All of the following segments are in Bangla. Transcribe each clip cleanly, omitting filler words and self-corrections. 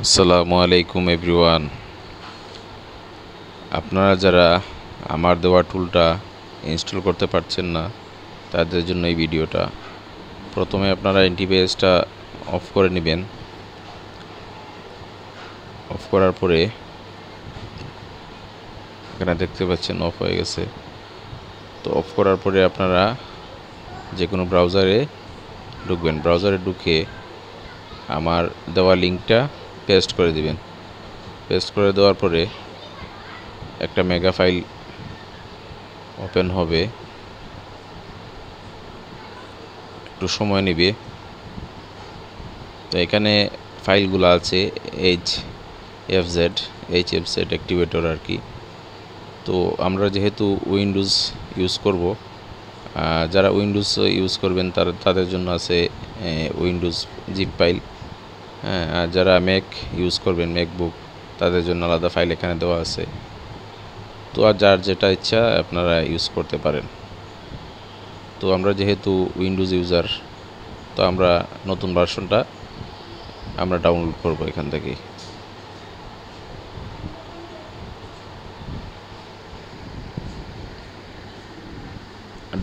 আসসালামু আলাইকুম এভরিওয়ান। আপনারা যারা আমার দেওয়া টুলটা ইনস্টল করতে পারছেন না তাদের জন্য এই ভিডিওটা। প্রথমে আপনারা অ্যান্টিভাইরাসটা অফ করে নেবেন। অফ করার পরে এখানে দেখতে পাচ্ছেন অফ হয়ে গেছে। তো অফ করার পরে আপনারা যে কোনো ব্রাউজারে ঢুকবেন। ব্রাউজারে ঢুকে আমার দেওয়া লিঙ্কটা পেস্ট করে দিবেন। পেস্ট করে দেওয়ার পরে একটা মেগা ফাইল ওপেন হবে, একটু সময় নেবে। তো এখানে ফাইলগুলো আছে HFZ অ্যাক্টিভেটর আর কি। তো আমরা যেহেতু উইন্ডোজ ইউজ করব, যারা উইন্ডোজ ইউজ করবেন তাদের জন্য আছে উইন্ডোজ জিপ ফাইল। হ্যাঁ, আর যারা ম্যাক ইউজ করবেন ম্যাকবুক তাদের জন্য আলাদা ফাইল এখানে দেওয়া আছে। তো আর যার যেটা ইচ্ছা আপনারা ইউজ করতে পারেন। তো আমরা যেহেতু উইন্ডোজ ইউজার, তো আমরা নতুন ভার্সনটা আমরা ডাউনলোড করব এখান থেকে।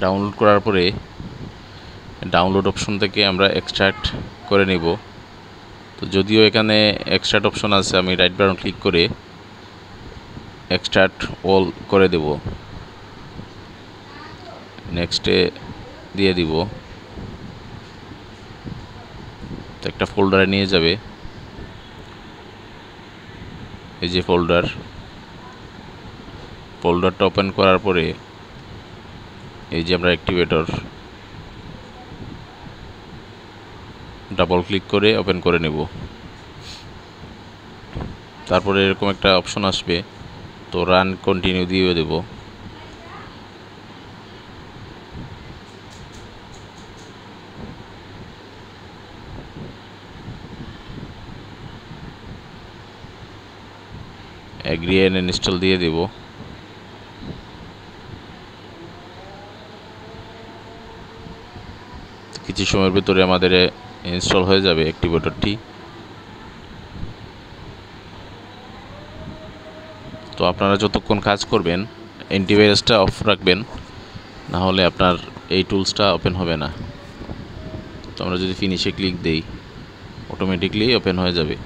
ডাউনলোড করার পরে ডাউনলোড অপশন থেকে আমরা এক্সট্রাক্ট করে নিব। তো যদিও এখানে এক্সট্রাক্ট অপশন আছে, আমি রাইট বাটন ক্লিক করে এক্সট্রাক্ট অল করে দেব। নেক্সটে দিয়ে দিব। তো একটা ফোল্ডারে নিয়ে যাবে। এই যে ফোল্ডারটা ওপেন করার পরে এই যে আমরা অ্যাক্টিভেটর ডাবল ক্লিক করে ওপেন করে নেব। তারপরে এরকম একটা অপশন আসবে, তো রান কন্টিনিউ দিয়ে দেব। এগ্রি এন্ড ইনস্টল দিয়ে দেব। কিছু সময়ের ভিতরে আমাদের ইনস্টল হয়ে যাবে অ্যাক্টিভেটরটি। তো আপনারা যতক্ষণ কাজ করবেন অ্যান্টিভাইরাসটা অফ রাখবেন, না হলে আপনার এই টুলসটা ওপেন হবে না। তো আমরা যদি ফিনিশে ক্লিক দেই অটোমেটিকলি ওপেন হয়ে যাবে।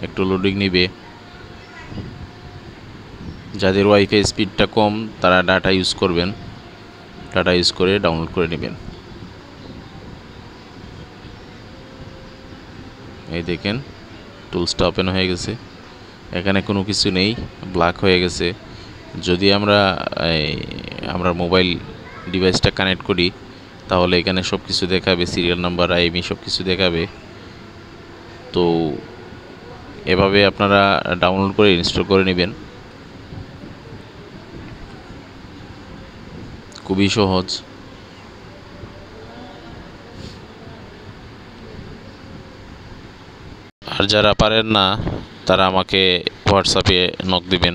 একটু লোডিং নেবে। যাদের ওয়াইফাই স্পিডটা কম তারা ডাটা ইউজ করবেন, ডাটা ইউজ করে ডাউনলোড করে নেবেন। এই দেখেন টুলসটা ওপেন হয়ে গেছে। এখানে কোনো কিছু নেই, ব্ল্যাক হয়ে গেছে। যদি আমরা মোবাইল ডিভাইসটা কানেক্ট করি তাহলে এখানে সব কিছু দেখাবে, সিরিয়াল নাম্বার, IMEI সব কিছু দেখাবে। তো এভাবে আপনারা ডাউনলোড করে ইনস্টল করে নেবেন, খুবই সহজ। আর যারা পারেন না তারা আমাকে হোয়াটসঅ্যাপে নক দিবেন।